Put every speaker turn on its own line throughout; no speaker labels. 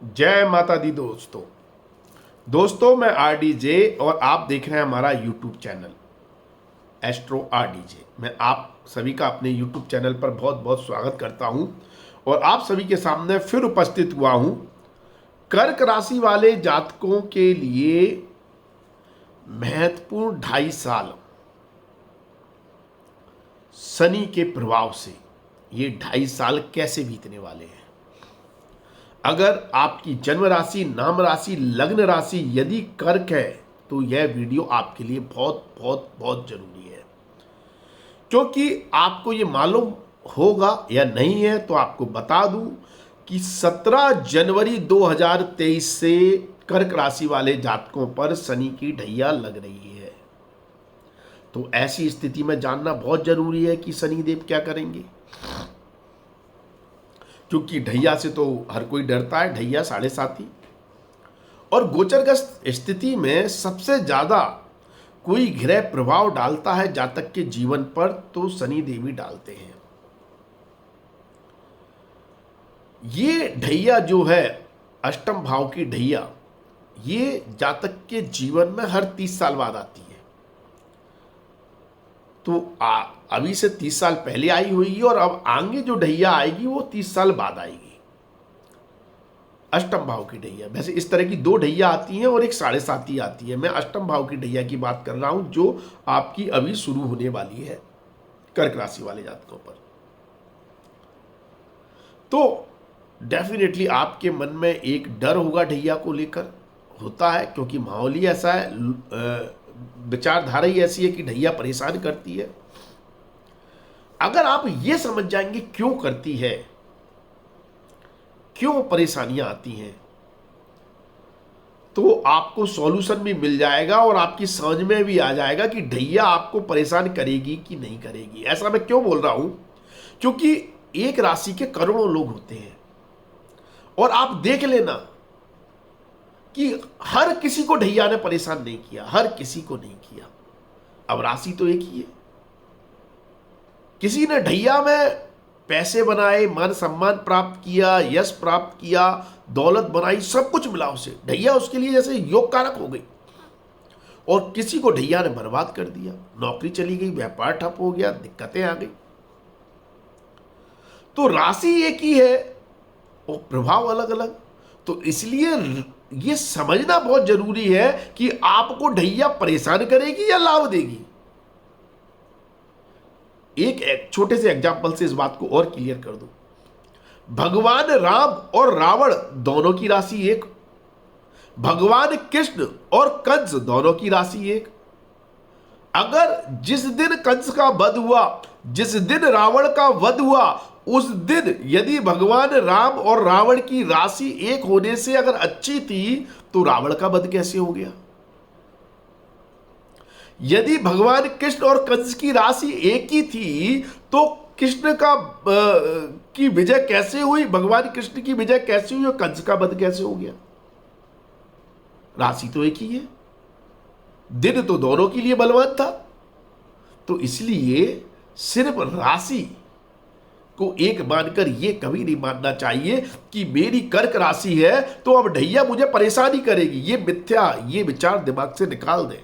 जय माता दी दोस्तों मैं आरडीजे और आप देख रहे हैं हमारा यूट्यूब चैनल एस्ट्रो आरडीजे। मैं आप सभी का अपने यूट्यूब चैनल पर बहुत बहुत स्वागत करता हूं और आप सभी के सामने फिर उपस्थित हुआ हूं कर्क राशि वाले जातकों के लिए महत्वपूर्ण 2.5 साल शनि के प्रभाव से ये 2.5 साल कैसे बीतने वाले हैं। अगर आपकी जन्म राशि, नाम राशि, लग्न राशि यदि कर्क है तो यह वीडियो आपके लिए बहुत बहुत बहुत जरूरी है, क्योंकि आपको ये मालूम होगा या नहीं है तो आपको बता दूं कि 17 जनवरी 2023 से कर्क राशि वाले जातकों पर शनि की ढैया लग रही है। तो ऐसी स्थिति में जानना बहुत जरूरी है कि शनिदेव क्या करेंगे, क्योंकि ढैया से तो हर कोई डरता है, ढैया 7.5 और गोचरग्रस्त स्थिति में सबसे ज्यादा कोई ग्रह प्रभाव डालता है जातक के जीवन पर तो शनि देवी डालते हैं। ये ढैया जो है अष्टम भाव की ढैया, ये जातक के जीवन में हर 30 साल बाद आती है। तो अभी से 30 साल पहले आई हुई और अब आगे जो ढैया आएगी वो 30 साल बाद आएगी, अष्टम भाव की ढैया। वैसे इस तरह की 2 ढैया आती हैं और एक 7.5 आती है। मैं अष्टम भाव की ढैया की बात कर रहा हूं जो आपकी अभी शुरू होने वाली है कर्क राशि वाले जातकों पर। तो डेफिनेटली आपके मन में एक डर होगा, ढैया को लेकर होता है, क्योंकि माहौल ही ऐसा है, विचारधारा ही ऐसी है कि ढैया परेशान करती है। अगर आप ये समझ जाएंगे क्यों करती है, क्यों परेशानियां आती हैं, तो आपको सॉल्यूशन भी मिल जाएगा और आपकी समझ में भी आ जाएगा कि ढैया आपको परेशान करेगी कि नहीं करेगी। ऐसा मैं क्यों बोल रहा हूं, क्योंकि एक राशि के करोड़ों लोग होते हैं और आप देख लेना कि हर किसी को ढैया ने परेशान नहीं किया, हर किसी को नहीं किया। अब राशि तो एक ही है। किसी ने ढैया में पैसे बनाए, मान सम्मान प्राप्त किया, यश प्राप्त किया, दौलत बनाई, सब कुछ मिला उसे। ढैया उसके लिए जैसे योग कारक हो गई। और किसी को ढैया ने बर्बाद कर दिया, नौकरी चली गई, व्यापार ठप हो गया, दिक्कतें आ गई। तो राशि एक ही है और प्रभाव अलग अलग। तो इसलिए यह समझना बहुत जरूरी है कि आपको ढैया परेशान करेगी या लाभ देगी। एक छोटे से एग्जांपल से इस बात को और क्लियर कर दूं। भगवान राम और रावण दोनों की राशि एक, भगवान कृष्ण और कंस दोनों की राशि एक। अगर जिस दिन कंस का वध हुआ, जिस दिन रावण का वध हुआ, उस दिन यदि भगवान राम और रावण की राशि एक होने से अगर अच्छी थी तो रावण का वध कैसे हो गया? यदि भगवान कृष्ण और कंस की राशि एक ही थी तो कृष्ण का की विजय कैसे हुई, भगवान कृष्ण की विजय कैसे हुई और कंस का वध कैसे हो गया? राशि तो एक ही है, दिन तो दोनों के लिए बलवान था। तो इसलिए सिर्फ राशि को एक मानकर यह कभी नहीं मानना चाहिए कि मेरी कर्क राशि है तो अब ढैया मुझे परेशानी करेगी। ये मिथ्या, ये विचार दिमाग से निकाल दें।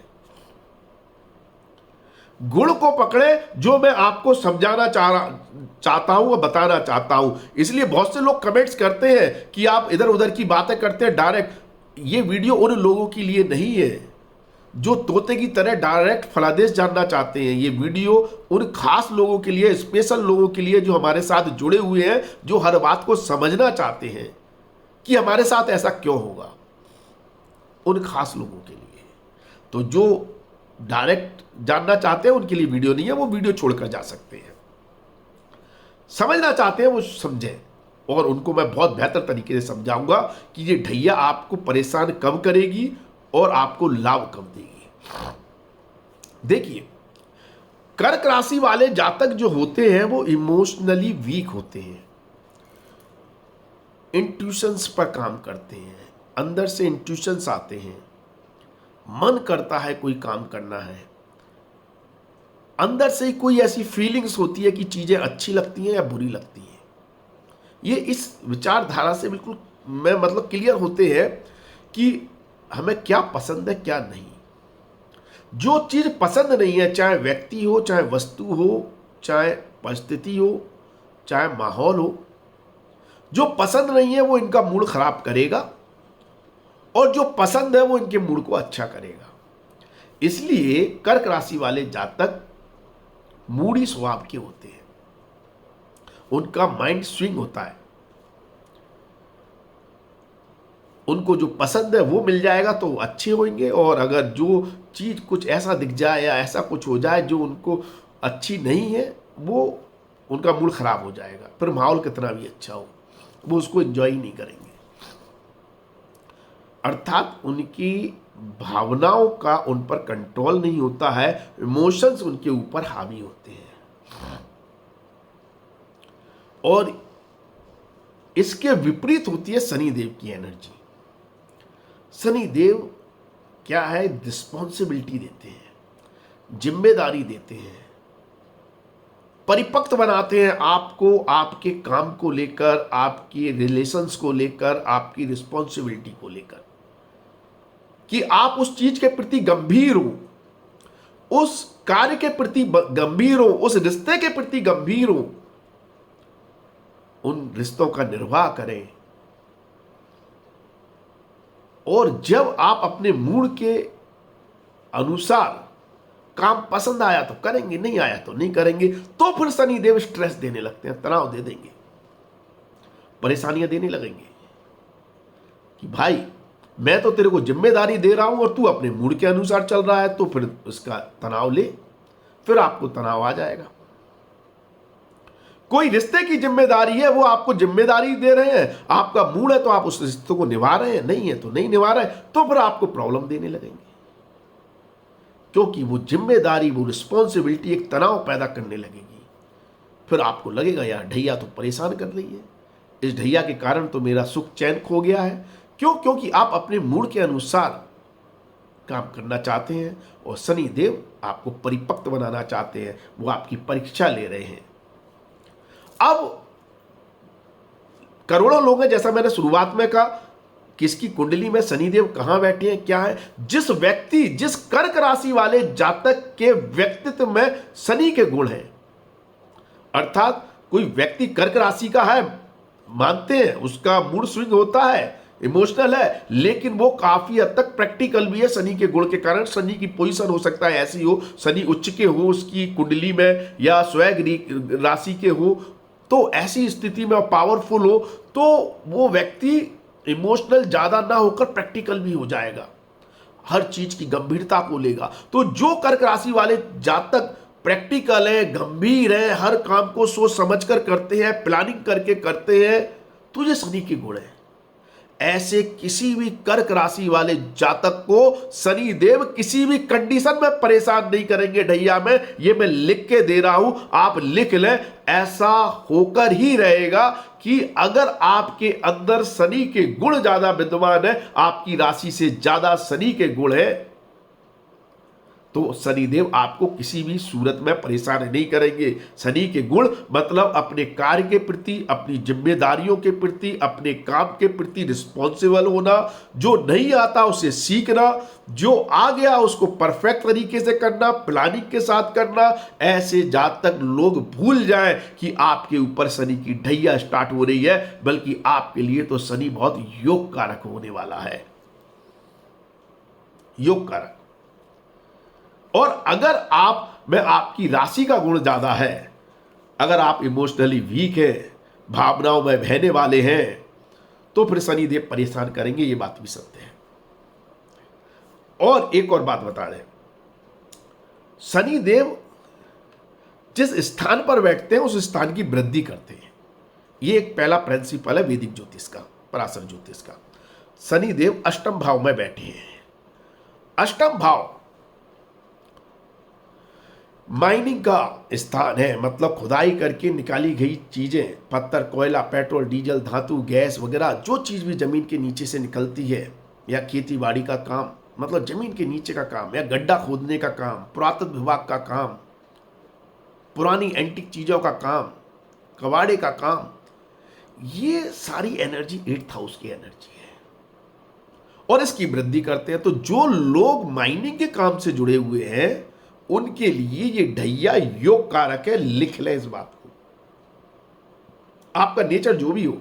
गुण को पकड़े, जो मैं आपको समझाना चाहता हूं और बताना चाहता हूं। इसलिए बहुत से लोग कमेंट्स करते हैं कि आप इधर उधर की बातें करते हैं डायरेक्ट। ये वीडियो उन लोगों के लिए नहीं है जो तोते की तरह डायरेक्ट फलादेश जानना चाहते हैं। ये वीडियो उन खास लोगों के लिए, स्पेशल लोगों के लिए जो हमारे साथ जुड़े हुए हैं, जो हर बात को समझना चाहते हैं कि हमारे साथ ऐसा क्यों होगा, उन खास लोगों के लिए। तो जो डायरेक्ट जानना चाहते हैं उनके लिए वीडियो नहीं है, वो वीडियो छोड़कर जा सकते हैं। समझना चाहते हैं वो समझें, और उनको मैं बहुत बेहतर तरीके से समझाऊंगा कि ये ढैया आपको परेशान कम करेगी और आपको लाभ कम देगी। देखिए, कर्क राशि वाले जातक जो होते हैं वो इमोशनली वीक होते हैं, इंट्यूशंस पर काम करते हैं, अंदर से इंट्यूशंस आते हैं, मन करता है कोई काम करना है, अंदर से कोई ऐसी फीलिंग्स होती है कि चीजें अच्छी लगती हैं या बुरी लगती हैं। ये इस विचारधारा से बिल्कुल में मतलब क्लियर होते हैं कि हमें क्या पसंद है क्या नहीं। जो चीज पसंद नहीं है, चाहे व्यक्ति हो, चाहे वस्तु हो, चाहे परिस्थिति हो, चाहे माहौल हो, जो पसंद नहीं है वो इनका मूड खराब करेगा, और जो पसंद है वो इनके मूड को अच्छा करेगा। इसलिए कर्क राशि वाले जातक मूडी स्वभाव के होते हैं, उनका माइंड स्विंग होता है। उनको जो पसंद है वो मिल जाएगा तो वो अच्छे होंगे, और अगर जो चीज कुछ ऐसा दिख जाए या ऐसा कुछ हो जाए जो उनको अच्छी नहीं है, वो उनका मूड खराब हो जाएगा। फिर माहौल कितना भी अच्छा हो, वो उसको एंजॉय ही नहीं करेंगे। अर्थात उनकी भावनाओं का उन पर कंट्रोल नहीं होता है, इमोशंस उनके ऊपर हावी होते हैं। और इसके विपरीत होती है शनिदेव की एनर्जी। शनिदेव क्या है, रिस्पॉन्सिबिलिटी देते हैं, जिम्मेदारी देते हैं, परिपक्व बनाते हैं आपको, आपके काम को लेकर, आपके रिलेशंस को लेकर, आपकी रिस्पॉन्सिबिलिटी को लेकर, कि आप उस चीज के प्रति गंभीर हो, उस कार्य के प्रति गंभीर हो, उस रिश्ते के प्रति गंभीर हो, उन रिश्तों का निर्वाह करें। और जब आप अपने मूड के अनुसार काम पसंद आया तो करेंगे, नहीं आया तो नहीं करेंगे, तो फिर शनिदेव स्ट्रेस देने लगते हैं, तनाव दे देंगे, परेशानियां देने लगेंगे कि भाई मैं तो तेरे को जिम्मेदारी दे रहा हूं और तू अपने मूड के अनुसार चल रहा है, तो फिर उसका तनाव ले, फिर आपको तनाव आ जाएगा। कोई रिश्ते की जिम्मेदारी है, वो आपको जिम्मेदारी दे रहे हैं, आपका मूड है तो आप उस रिश्ते को निभा रहे हैं, नहीं है तो नहीं निभा रहे, तो फिर आपको प्रॉब्लम देने लगेंगे, क्योंकि वो जिम्मेदारी, वो रिस्पॉन्सिबिलिटी एक तनाव पैदा करने लगेगी। फिर आपको लगेगा यार ढैया तो परेशान कर रही है, इस ढैया के कारण तो मेरा सुख चैन खो गया है। क्यों? क्योंकि आप अपने मूड के अनुसार काम करना चाहते हैं, और शनि देव आपको परिपक्व बनाना चाहते हैं, वो आपकी परीक्षा ले रहे हैं। अब करोड़ों लोग हैं, जैसा मैंने शुरुआत में कहा, किसकी कुंडली में शनिदेव कहां बैठे हैं, क्या है। जिस व्यक्ति, जिस कर्क राशि वाले जातक के व्यक्तित्व में शनि के गुण हैं, अर्थात कोई व्यक्ति कर्क राशि का है, मानते हैं उसका मूड स्विंग होता है, इमोशनल है, लेकिन वो काफी हद तक प्रैक्टिकल भी है शनि के गुण के कारण। शनि की पोजीशन हो सकता है ऐसी हो, शनि उच्च के हो उसकी कुंडली में, या स्वयं राशि के हो, तो ऐसी स्थिति में पावरफुल हो तो वो व्यक्ति इमोशनल ज्यादा ना होकर प्रैक्टिकल भी हो जाएगा, हर चीज की गंभीरता को लेगा। तो जो कर्क राशि वाले जातक प्रैक्टिकल है, गंभीर है, हर काम को सोच समझकर करते हैं, प्लानिंग करके करते हैं, तो ये शनि के गुण है। ऐसे किसी भी कर्क राशि वाले जातक को शनि देव किसी भी कंडीशन में परेशान नहीं करेंगे ढैया में, ये मैं लिख के दे रहा हूं, आप लिख लें। ऐसा होकर ही रहेगा कि अगर आपके अंदर शनि के गुण ज्यादा विद्यमान है, आपकी राशि से ज्यादा शनि के गुण है, तो शनिदेव आपको किसी भी सूरत में परेशान नहीं करेंगे। शनि के गुण मतलब अपने कार्य के प्रति, अपनी जिम्मेदारियों के प्रति, अपने काम के प्रति रिस्पॉन्सिबल होना, जो नहीं आता उसे सीखना, जो आ गया उसको परफेक्ट तरीके से करना, प्लानिंग के साथ करना। ऐसे जहां तक लोग भूल जाएं कि आपके ऊपर शनि की ढैया स्टार्ट हो रही है, बल्कि आपके लिए तो शनि बहुत योग कारक होने वाला है, योग कारक। और अगर आप में आपकी राशि का गुण ज्यादा है, अगर आप इमोशनली वीक है, भावनाओं में बहने वाले हैं, तो फिर शनिदेव परेशान करेंगे, ये बात भी सत्य है। और एक और बात बता दें, शनिदेव जिस स्थान पर बैठते हैं उस स्थान की वृद्धि करते हैं। ये एक पहला प्रिंसिपल है वैदिक ज्योतिष का, पराशर ज्योतिष का। शनिदेव अष्टम भाव में बैठे हैं। अष्टम भाव माइनिंग का स्थान है, मतलब खुदाई करके निकाली गई चीजें, पत्थर, कोयला, पेट्रोल, डीजल, धातु, गैस वगैरह जो चीज भी जमीन के नीचे से निकलती है, या खेती बाड़ी का काम, मतलब जमीन के नीचे का काम, या गड्ढा खोदने का काम, पुरातत्व विभाग का काम, पुरानी एंटिक चीजों का काम, कबाड़े का काम, ये सारी एनर्जी 8th हाउस की एनर्जी है और इसकी वृद्धि करते हैं। तो जो लोग माइनिंग के काम से जुड़े हुए हैं उनके लिए ये ढैया योग कारक है। लिख लें इस बात को। आपका नेचर जो भी हो,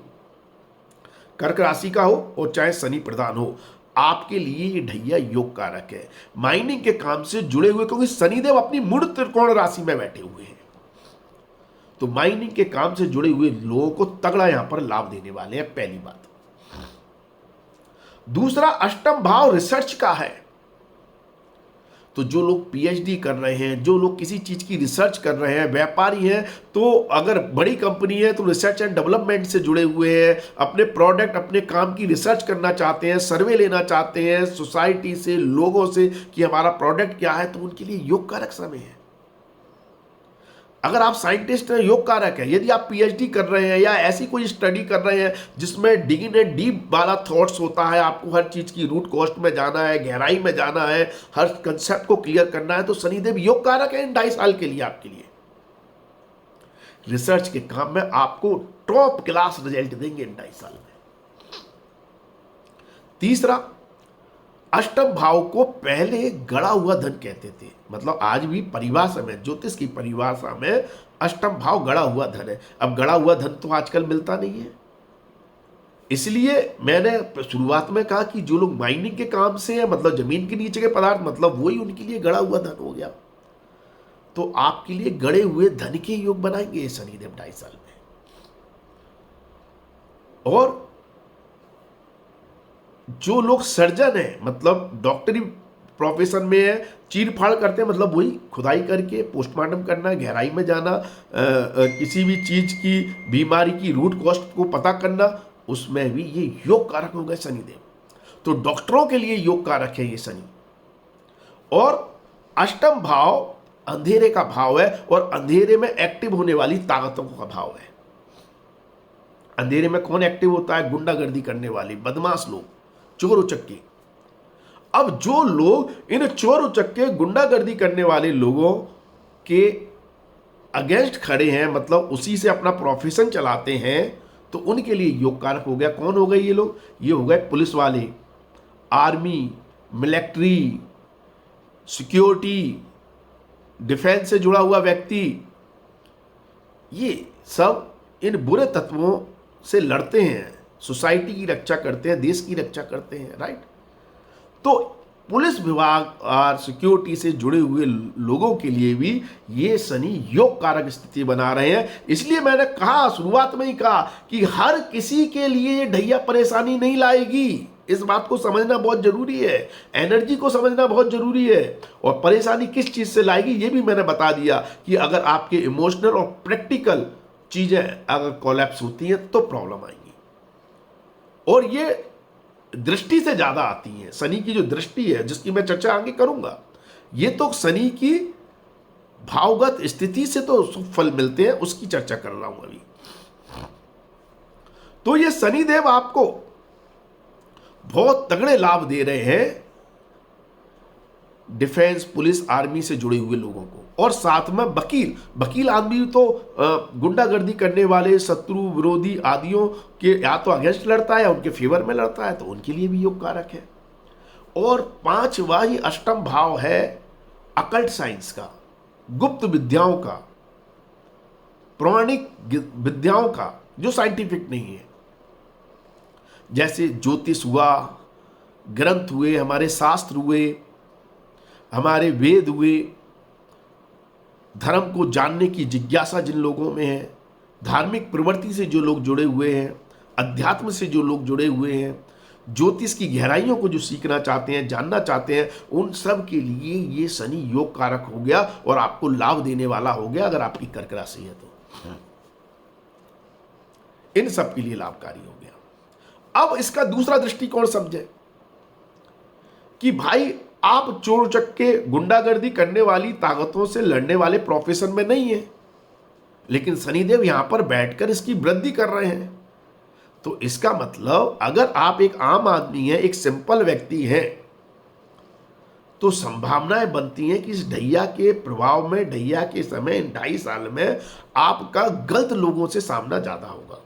कर्क राशि का हो और चाहे शनि प्रधान हो, आपके लिए ये ढैया योग कारक है माइनिंग के काम से जुड़े हुए, क्योंकि शनिदेव अपनी मूढ़ त्रिकोण राशि में बैठे हुए हैं। तो माइनिंग के काम से जुड़े हुए लोगों को तगड़ा यहां पर लाभ देने वाले हैं, पहली बात। दूसरा, अष्टम भाव रिसर्च का है। तो जो लोग पीएचडी कर रहे हैं, जो लोग किसी चीज की रिसर्च कर रहे हैं, व्यापारी हैं, तो अगर बड़ी कंपनी है तो रिसर्च एंड डेवलपमेंट से जुड़े हुए हैं, अपने प्रोडक्ट अपने काम की रिसर्च करना चाहते हैं, सर्वे लेना चाहते हैं सोसाइटी से, लोगों से कि हमारा प्रोडक्ट क्या है, तो उनके लिए योग कारक समय है। अगर आप साइंटिस्ट हैं, योग कारक है। यदि आप पीएचडी कर रहे हैं या ऐसी कोई स्टडी कर रहे हैं जिसमें डिगिंग एंड डीप वाला थॉट्स होता है, आपको हर चीज की रूट कॉस्ट में जाना है, गहराई में जाना है, हर कंसेप्ट को क्लियर करना है, तो शनिदेव योग कारक है इन 2.5 साल के लिए आपके लिए। रिसर्च के काम में आपको टॉप क्लास रिजल्ट देंगे इन 2.5 साल में। तीसरा, अष्टम भाव को पहले गड़ा हुआ धन कहते थे। मतलब आज भी परिभाषा में, ज्योतिष की परिभाषा में अष्टम भाव गड़ा हुआ धन है। अब गड़ा हुआ धन तो आजकल मिलता नहीं है, इसलिए मैंने शुरुआत में कहा कि जो लोग माइनिंग के काम से है, मतलब जमीन के नीचे के पदार्थ, मतलब वही उनके लिए गड़ा हुआ धन हो गया। तो आपके लिए गड़े हुए धन के योग बनाएंगे शनिदेव 2.5 साल में। और जो लोग सर्जन है, मतलब डॉक्टरी प्रोफेशन में है, चीर फाड़ करते हैं, मतलब वही खुदाई करके पोस्टमार्टम करना, गहराई में जाना, किसी भी चीज की बीमारी की रूट कॉस्ट को पता करना, उसमें भी ये योग कारक हो गए शनिदेव। तो डॉक्टरों के लिए योग कारक है ये शनि। और अष्टम भाव अंधेरे का भाव है और अंधेरे में एक्टिव होने वाली ताकतों का भाव है। अंधेरे में कौन एक्टिव होता है? गुंडागर्दी करने वाले बदमाश लोग, चोर उचक्के। अब जो लोग इन चोर उचक्के गुंडागर्दी करने वाले लोगों के अगेंस्ट खड़े हैं, मतलब उसी से अपना प्रोफेशन चलाते हैं, तो उनके लिए योग कारक हो गया। कौन हो गए ये लोग? ये हो गए पुलिस वाले, आर्मी, मिलिट्री, सिक्योरिटी, डिफेंस से जुड़ा हुआ व्यक्ति। ये सब इन बुरे तत्वों से लड़ते हैं, सोसाइटी की रक्षा करते हैं, देश की रक्षा करते हैं, राइट। तो पुलिस विभाग और सिक्योरिटी से जुड़े हुए लोगों के लिए भी ये शनि योग कारक स्थिति बना रहे हैं। इसलिए मैंने कहा, शुरुआत में ही कहा कि हर किसी के लिए ये ढैया परेशानी नहीं लाएगी। इस बात को समझना बहुत जरूरी है, एनर्जी को समझना बहुत जरूरी है। और परेशानी किस चीज से लाएगी ये भी मैंने बता दिया कि अगर आपके इमोशनल और प्रैक्टिकल चीजें अगर कोलैप्स होती हैं तो प्रॉब्लम आएगी। और ये दृष्टि से ज्यादा आती है। शनि की जो दृष्टि है, जिसकी मैं चर्चा आगे करूंगा, ये तो शनि की भावगत स्थिति से तो फल मिलते हैं, उसकी चर्चा कर रहा हूं अभी। तो ये शनिदेव आपको बहुत तगड़े लाभ दे रहे हैं डिफेंस, पुलिस, आर्मी से जुड़े हुए लोगों को। और साथ में वकील आदमी तो गुंडागर्दी करने वाले शत्रु विरोधी आदियों के या तो अगेंस्ट लड़ता है या उनके फेवर में लड़ता है, तो उनके लिए भी योग कारक है। और 5वां ही अष्टम भाव है अकल्ट साइंस का, गुप्त विद्याओं का, पौराणिक विद्याओं का, जो साइंटिफिक नहीं है, जैसे ज्योतिष हुआ, ग्रंथ हुए, हमारे शास्त्र हुए, हमारे वेद हुए, धर्म को जानने की जिज्ञासा जिन लोगों में है, धार्मिक प्रवृत्ति से जो लोग जुड़े हुए हैं, अध्यात्म से जो लोग जुड़े हुए हैं, ज्योतिष की गहराइयों को जो सीखना चाहते हैं, जानना चाहते हैं, उन सब के लिए ये शनि योग कारक हो गया और आपको लाभ देने वाला हो गया। अगर आपकी कर्क राशि है तो इन सब के लिए लाभकारी हो गया। अब इसका दूसरा दृष्टिकोण समझे कि भाई आप चोर चक्के गुंडागर्दी करने वाली ताकतों से लड़ने वाले प्रोफेशन में नहीं है, लेकिन शनिदेव यहां पर बैठकर इसकी वृद्धि कर रहे हैं। तो इसका मतलब अगर आप एक आम आदमी हैं, एक सिंपल व्यक्ति हैं, तो संभावनाएं बनती हैं कि इस ढैया के प्रभाव में, ढैया के समय, इन 2.5 साल में आपका गलत लोगों से सामना ज्यादा होगा।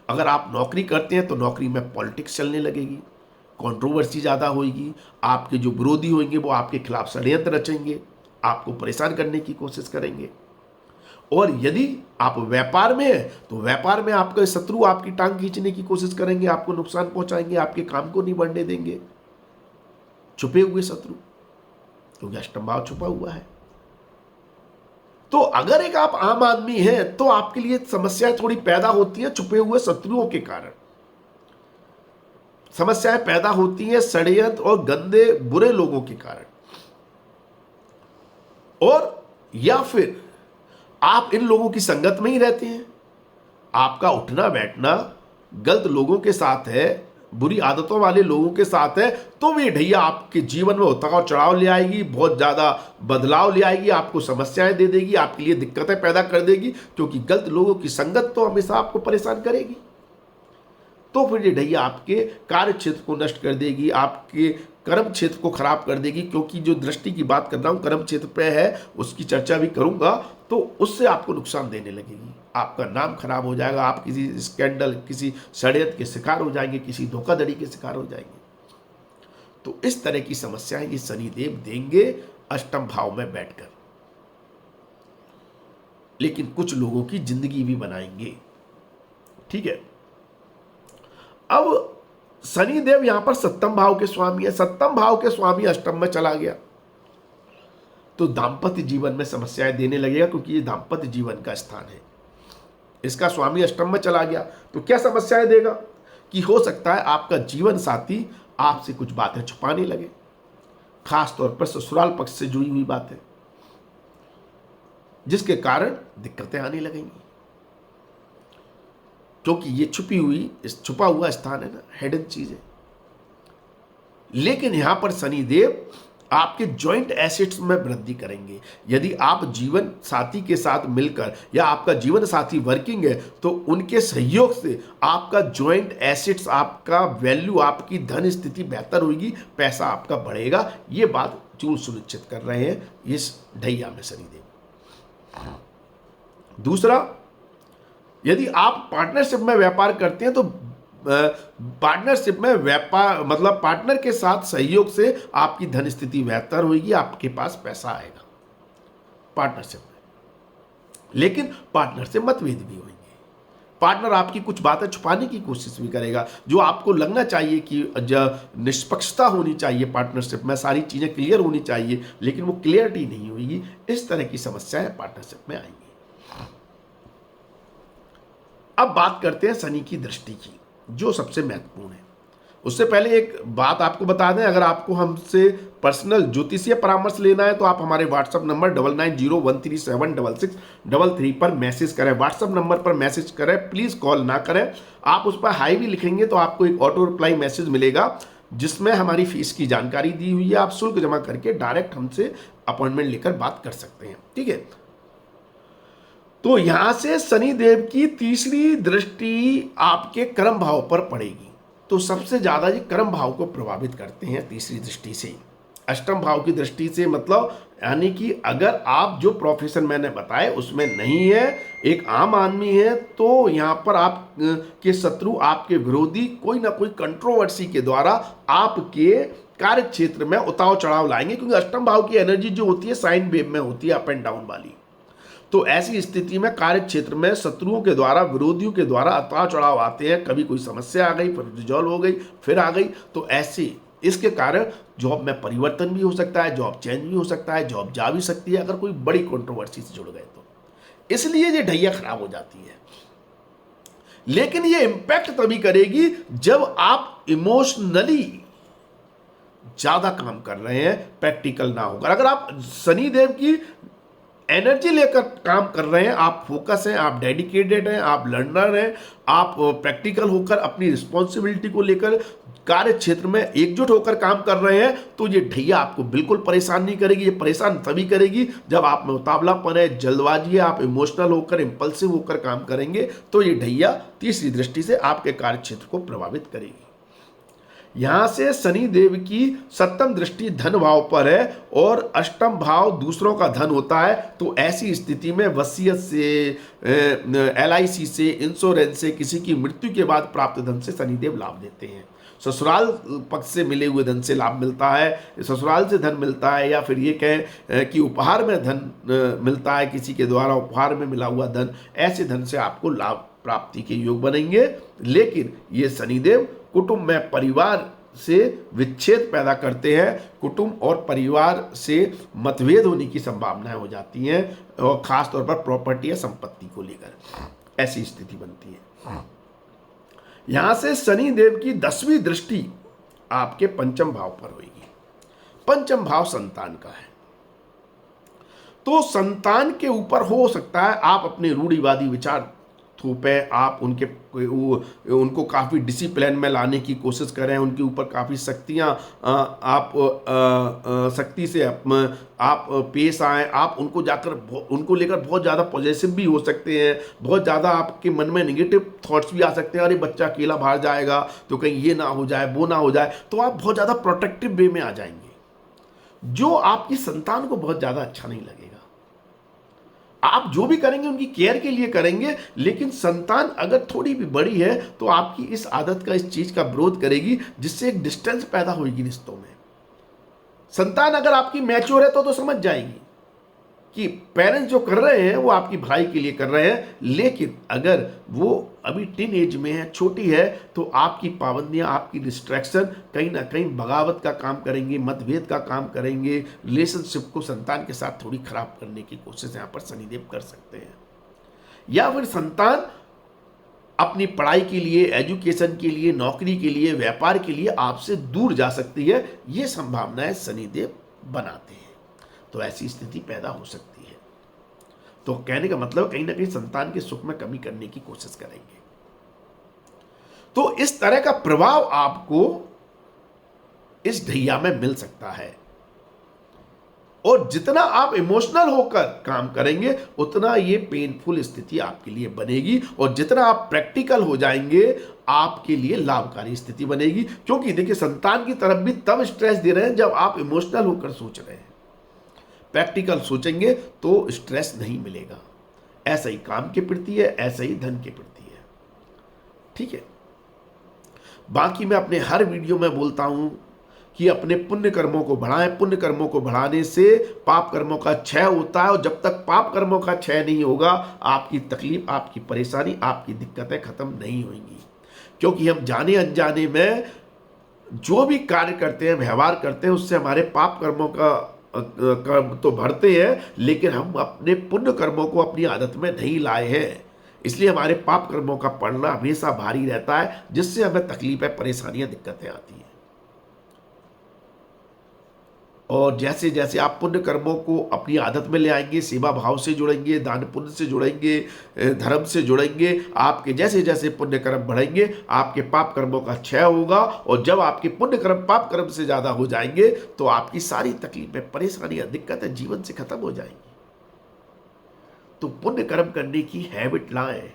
अगर आप नौकरी करते हैं तो नौकरी में पॉलिटिक्स चलने लगेगी, कंट्रोवर्सी ज़्यादा होगी, आपके जो विरोधी होंगे वो आपके खिलाफ षड्यंत्र रचेंगे, आपको परेशान करने की कोशिश करेंगे। और यदि आप व्यापार में हैं तो व्यापार में आपके शत्रु आपकी टांग खींचने की कोशिश करेंगे, आपको नुकसान पहुंचाएंगे, आपके काम को नहीं बढ़ने देंगे। छुपे हुए शत्रु, क्योंकि अष्टम भाव छुपा हुआ है। तो अगर एक आप आम आदमी हैं तो आपके लिए समस्याएं थोड़ी पैदा होती हैं छुपे हुए शत्रुओं के कारण। समस्याएं पैदा होती हैं षड्यंत्र और गंदे बुरे लोगों के कारण। और या फिर आप इन लोगों की संगत में ही रहते हैं, आपका उठना बैठना गलत लोगों के साथ है, बुरी आदतों वाले लोगों के साथ है, तो वे ढैया आपके जीवन में उतार चढ़ाव ले आएगी, बहुत ज़्यादा बदलाव ले आएगी, आपको समस्याएं दे देगी, आपके लिए दिक्कतें पैदा कर देगी, क्योंकि गलत लोगों की संगत तो हमेशा आपको परेशान करेगी। तो फिर ये ढैया आपके कार्य क्षेत्र को नष्ट कर देगी, आपके कर्म क्षेत्र को खराब कर देगी। क्योंकि जो दृष्टि की बात कर रहा हूं कर्म क्षेत्र पे है, उसकी चर्चा भी करूंगा, तो उससे आपको नुकसान देने लगेगी, आपका नाम खराब हो जाएगा, आप किसी स्कैंडल, किसी षड्यंत्र के शिकार हो जाएंगे, किसी धोखाधड़ी के शिकार हो जाएंगे। तो इस तरह की समस्याएं ये शनिदेव देंगे अष्टम भाव में बैठकर, लेकिन कुछ लोगों की जिंदगी भी बनाएंगे। ठीक है, अब शनिदेव यहां पर सप्तम भाव के स्वामी है। सप्तम भाव के स्वामी अष्टम में चला गया तो दांपत्य जीवन में समस्याएं देने लगेगा, क्योंकि ये दांपत्य जीवन का स्थान है। इसका स्वामी अष्टम में चला गया तो क्या समस्याएं देगा कि हो सकता है आपका जीवन साथी आपसे कुछ बातें छुपाने लगे, खासतौर पर ससुराल पक्ष से जुड़ी हुई बातें, जिसके कारण दिक्कतें आने लगेंगी। क्योंकि ये छुपा हुआ स्थान है ना, हिडन चीज है। लेकिन यहां पर शनिदेव आपके जॉइंट एसेट्स में वृद्धि करेंगे। यदि आप जीवन साथी के साथ मिलकर या आपका जीवन साथी वर्किंग है तो उनके सहयोग से आपका जॉइंट एसेट्स, आपका वैल्यू, आपकी धन स्थिति बेहतर होगी, पैसा आपका बढ़ेगा। ये बात जो सुनिश्चित कर रहे हैं इस ढैया में शनिदेव। दूसरा, यदि आप पार्टनरशिप में व्यापार करते हैं तो पार्टनरशिप में व्यापार मतलब पार्टनर के साथ सहयोग से आपकी धन स्थिति बेहतर होगी, आपके पास पैसा आएगा पार्टनरशिप में। लेकिन पार्टनर से मतभेद भी होंगे, पार्टनर आपकी कुछ बातें छुपाने की कोशिश भी करेगा। जो आपको लगना चाहिए कि निष्पक्षता होनी चाहिए पार्टनरशिप में, सारी चीजें क्लियर होनी चाहिए, लेकिन वो क्लियरिटी नहीं होगी। इस तरह की समस्याएं पार्टनरशिप में आएंगी। अब बात करते हैं शनि की दृष्टि की, जो सबसे महत्वपूर्ण है। उससे पहले एक बात आपको बता दें, अगर आपको हमसे पर्सनल ज्योतिषीय परामर्श लेना है तो आप हमारे व्हाट्सएप नंबर 9901376633 पर मैसेज करें। व्हाट्सएप नंबर पर मैसेज करें, प्लीज कॉल ना करें। आप उस पर हाई भी लिखेंगे तो आपको एक ऑटो रिप्लाई मैसेज मिलेगा जिसमें हमारी फीस की जानकारी दी हुई है। आप शुल्क जमा करके डायरेक्ट हमसे अपॉइंटमेंट लेकर बात कर सकते हैं। ठीक है, तो यहां से शनिदेव की तीसरी दृष्टि आपके कर्म भाव पर पड़ेगी। तो सबसे ज्यादा ये कर्म भाव को प्रभावित करते हैं तीसरी दृष्टि से। अष्टम भाव की दृष्टि से मतलब यानी कि अगर आप जो प्रोफेशन मैंने बताए उसमें नहीं है, एक आम आदमी है, तो यहां पर आप के शत्रु, आपके विरोधी कोई ना कोई कंट्रोवर्सी के द्वारा आपके कार्य क्षेत्र में उतार चढ़ाव लाएंगे। क्योंकि अष्टम भाव की एनर्जी जो होती है साइन वेव में होती है, अप एंड डाउन वाली। तो ऐसी स्थिति में कार्य क्षेत्र में शत्रुओं के द्वारा, विरोधियों के द्वारा उतार चढ़ाव आते हैं। कभी कोई समस्या आ गई, फिर रिजॉल्व हो गई, फिर आ गई। तो ऐसे इसके कारण जॉब में परिवर्तन भी हो सकता है, जॉब चेंज भी हो सकता है, जॉब जा भी सकती है अगर कोई बड़ी कंट्रोवर्सी से जुड़ गए तो। इसलिए ये ढैया खराब हो जाती है। लेकिन ये इंपैक्ट तभी करेगी जब आप इमोशनली ज्यादा काम कर रहे हैं, प्रैक्टिकल ना होकर। अगर आप शनिदेव की एनर्जी लेकर काम कर रहे हैं, आप फोकस हैं, आप डेडिकेटेड हैं, आप लर्नर हैं, आप प्रैक्टिकल होकर अपनी रिस्पॉन्सिबिलिटी को लेकर कार्य क्षेत्र में एकजुट होकर काम कर रहे हैं, तो ये ढैया आपको बिल्कुल परेशान नहीं करेगी। ये परेशान तभी करेगी जब आप में उतावलापन है, जल्दबाजी है, आप इमोशनल होकर, इंपल्सिव होकर काम करेंगे, तो ये ढैया तीसरी दृष्टि से आपके कार्य क्षेत्र को प्रभावित करेगी। यहां से शनि देव की सप्तम दृष्टि धन भाव पर है और अष्टम भाव दूसरों का धन होता है। तो ऐसी स्थिति में वसीयत से, LIC से, इंश्योरेंस से, किसी की मृत्यु के बाद प्राप्त धन से शनिदेव लाभ देते हैं। ससुराल पक्ष से मिले हुए धन से लाभ मिलता है, ससुराल से धन मिलता है, या फिर ये कहें कि उपहार में धन मिलता है, किसी के द्वारा उपहार में मिला हुआ धन, ऐसे धन से आपको लाभ प्राप्ति के योग बनेंगे। लेकिन ये शनिदेव कुटुंब में परिवार से विच्छेद पैदा करते हैं, कुटुंब और परिवार से मतभेद होने की संभावनाएं हो जाती हैं, और खास तौर पर प्रॉपर्टी या संपत्ति को लेकर ऐसी स्थिति बनती है। यहां से शनि देव की 10वीं दृष्टि आपके पंचम भाव पर होगी। पंचम भाव संतान का है, तो संतान के ऊपर हो सकता है आप अपने रूढ़िवादी विचार थोपे, आप उनको काफ़ी डिसिप्लिन में लाने की कोशिश करें, उनके ऊपर काफ़ी शक्तियाँ आप शक्ति से आप पेश आएँ, आप उनको जाकर उनको लेकर बहुत ज़्यादा पॉजिटिव भी हो सकते हैं, बहुत ज़्यादा आपके मन में नेगेटिव थॉट्स भी आ सकते हैं, अरे बच्चा अकेला बाहर जाएगा तो कहीं ये ना हो जाए, वो ना हो जाए, तो आप बहुत ज़्यादा प्रोटेक्टिव वे में आ जाएंगे, जो आपकी संतान को बहुत ज़्यादा अच्छा नहीं लगेगा। आप जो भी करेंगे उनकी केयर के लिए करेंगे, लेकिन संतान अगर थोड़ी भी बड़ी है तो आपकी इस आदत का, इस चीज का विरोध करेगी, जिससे एक डिस्टेंस पैदा होगी रिश्तों में। संतान अगर आपकी मैच्योर है तो समझ जाएगी कि पेरेंट्स जो कर रहे हैं वो आपकी भलाई के लिए कर रहे हैं, लेकिन अगर वो अभी टीन एज में है, छोटी है, तो आपकी पाबंदियां, आपकी डिस्ट्रैक्शन कहीं ना कहीं बगावत का काम करेंगे, मतभेद का काम करेंगे, रिलेशनशिप को संतान के साथ थोड़ी खराब करने की कोशिश यहाँ पर शनिदेव कर सकते हैं। या फिर संतान अपनी पढ़ाई के लिए, एजुकेशन के लिए, नौकरी के लिए, व्यापार के लिए आपसे दूर जा सकती है, ये संभावनाएं शनिदेव बनाते हैं। तो ऐसी स्थिति पैदा हो सकती है। तो कहने का मतलब कहीं ना कहीं संतान के सुख में कमी करने की कोशिश करेंगे। तो इस तरह का प्रभाव आपको इस ढैया में मिल सकता है, और जितना आप इमोशनल होकर काम करेंगे उतना ये पेनफुल स्थिति आपके लिए बनेगी, और जितना आप प्रैक्टिकल हो जाएंगे आपके लिए लाभकारी स्थिति बनेगी। क्योंकि देखिए, संतान की तरफ भी तब स्ट्रेस दे रहे हैं जब आप इमोशनल होकर सोच रहे हैं, प्रैक्टिकल सोचेंगे तो स्ट्रेस नहीं मिलेगा। ऐसा ही काम के प्रति है, ऐसा ही धन के प्रति है। ठीक है, बाकी मैं अपने हर वीडियो में बोलता हूं कि अपने पुण्य कर्मों को बढ़ाएं। पुण्य कर्मों को बढ़ाने से पाप कर्मों का क्षय होता है, और जब तक पाप कर्मों का क्षय नहीं होगा, आपकी तकलीफ, आपकी परेशानी, आपकी दिक्कतें खत्म नहीं होंगी। क्योंकि हम जाने अनजाने में जो भी कार्य करते हैं, व्यवहार करते हैं, उससे हमारे पाप कर्मों का कर्म तो बढ़ते हैं, लेकिन हम अपने पुण्य कर्मों को अपनी आदत में नहीं लाए हैं। इसलिए हमारे पाप कर्मों का पढ़ना हमेशा भारी रहता है, जिससे हमें तकलीफें, परेशानियां, दिक्कतें आती हैं। और जैसे जैसे आप पुण्य कर्मों को अपनी आदत में ले आएंगे, सेवा भाव से जुड़ेंगे, दान पुण्य से जुड़ेंगे, धर्म से जुड़ेंगे, आपके जैसे जैसे पुण्य कर्म बढ़ेंगे, आपके पाप कर्मों का क्षय होगा। और जब आपके पुण्य कर्म पाप कर्म से ज्यादा हो जाएंगे तो आपकी सारी तकलीफें, परेशानियां, दिक्कतें जीवन से खत्म हो जाएंगी। तो पुण्य कर्म करने की हैबिट लाएं।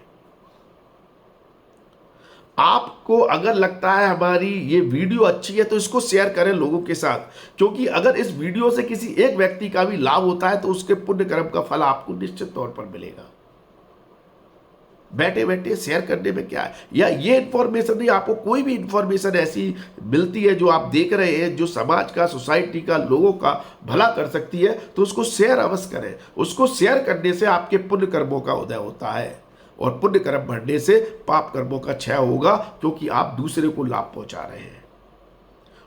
आपको अगर लगता है हमारी ये वीडियो अच्छी है तो इसको शेयर करें लोगों के साथ, क्योंकि अगर इस वीडियो से किसी एक व्यक्ति का भी लाभ होता है तो उसके पुण्य कर्म का फल आपको निश्चित तौर पर मिलेगा। बैठे बैठे शेयर करने में क्या है, या ये इंफॉर्मेशन नहीं, आपको कोई भी इंफॉर्मेशन ऐसी मिलती है जो आप देख रहे हैं, जो समाज का, सोसाइटी का, लोगों का भला कर सकती है, तो उसको शेयर अवश्य करें। उसको शेयर करने से आपके पुण्य कर्मों का उदय होता है, और पुण्य कर्म बढ़ने से पाप कर्मों का क्षय होगा, क्योंकि आप दूसरे को लाभ पहुंचा रहे हैं।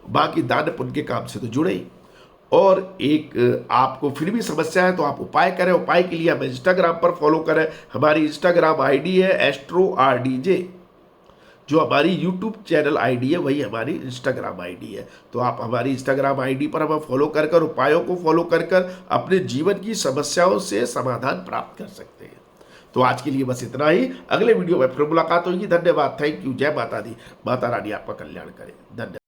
बाकी दान पुण्य के काम से तो जुड़े ही। और एक आपको फिर भी समस्या है तो आप उपाय करें। उपाय के लिए हमें इंस्टाग्राम पर फॉलो करें। हमारी इंस्टाग्राम आईडी है AstroRDJ, जो हमारी यूट्यूब चैनल आईडी है वही हमारी इंस्टाग्राम आईडी है। तो आप हमारी इंस्टाग्राम आईडी पर हमें फॉलो कर उपायों को फॉलो कर अपने जीवन की समस्याओं से समाधान प्राप्त कर सकते हैं। तो आज के लिए बस इतना ही। अगले वीडियो में फिर मुलाकात होगी। धन्यवाद, थैंक यू, जय माता दी। माता रानी आपका कल्याण करे। धन्यवाद।